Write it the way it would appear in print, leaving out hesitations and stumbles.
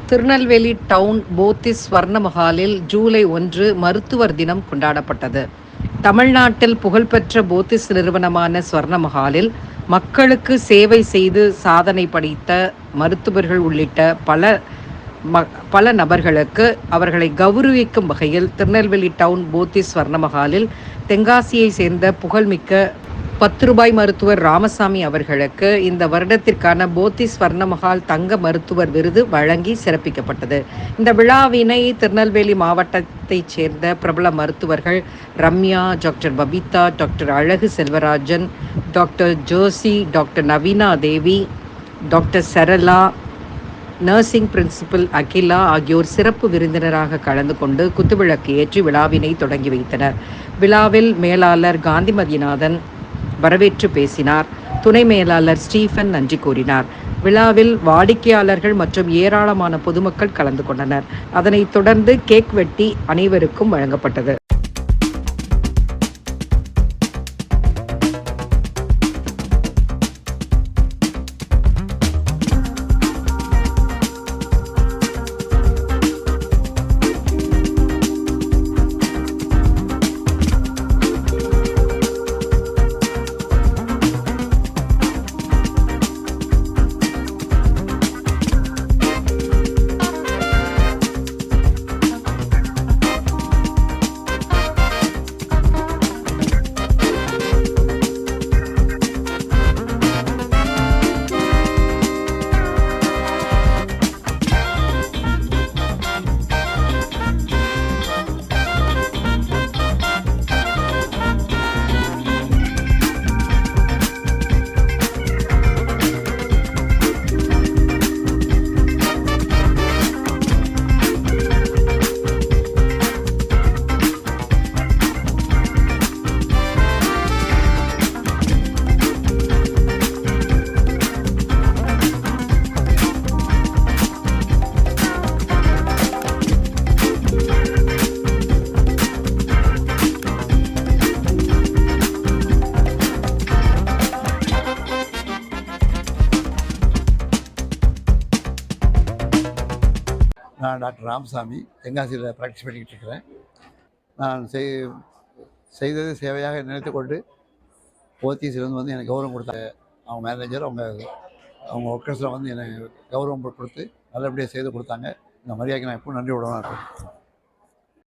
Tirunelveli down Pothys ஸ்வர்ண மஹாலில் ஜூலை 1 மருத்துவர் தினம் கொண்டாடப்பட்டது. தமிழ்நாட்டில் புகழ்பெற்ற போத்திஸ் நிறுவனமான ஸ்வர்ண மஹாலில் மக்களுக்கு சேவை செய்து சாதனை படைத்த மருத்துவர்கள் உள்ளிட்ட பல நபர்களுக்கு அவர்களை கௌரவிக்கும் வகையில் திருநெல்வேலி டவுன் போத்திஸ் ஸ்வர்ண மஹாலில் தென்காசியை சேர்ந்த புகழ்மிக்க ரூபாய் மருத்துவர் ராமசாமி அவர்களுக்கு இந்த வருடத்திற்கான போத்திஸ் ஸ்வர்ண மஹால் தங்க மருத்துவர் விருது வழங்கி சிறப்பிக்கப்பட்டது. இந்த விழாவினை திருநெல்வேலி மாவட்டத்தைச் சேர்ந்த பிரபல மருத்துவர்கள் Ramya, doctor Babitha, doctor Azhagu Selvarajan, doctor Josie, doctor Naveena Devi, doctor Sarala, nursing principal Akila ஆகியோர் சிறப்பு விருந்தினராக கலந்து கொண்டு குத்துவிளக்கு ஏற்றி விழாவினை தொடங்கி வைத்தனர். விழாவில் மேலாளர் காந்திமதிநாதன் வரவேற்று பேசினார். துணை மேலாளர் ஸ்டீஃபன் நன்றி கூறினார். விழாவில் வாடிக்கையாளர்கள் மற்றும் ஏராளமான பொதுமக்கள் கலந்து கொண்டனர். அதனைத் தொடர்ந்து கேக் வெட்டி அனைவருக்கும் வழங்கப்பட்டது. நான் டாக்டர் ராமசாமி தென்காசியில் ப்ராக்டிஸ் பண்ணிக்கிட்டு இருக்கிறேன். நான் செய்தது சேவையாக நினைத்து கொண்டு போத்தீஸ்லேருந்து வந்து எனக்கு கௌரவம் கொடுத்தாங்க. அவங்க மேனேஜர் அவங்க ஒர்க்கர்ஸில் வந்து எனக்கு கௌரவம் கொடுத்து நல்லபடியாக செய்து கொடுத்தாங்க. இந்த மரியாதைக்கு நான் எப்பவும் நன்றி விடணும்.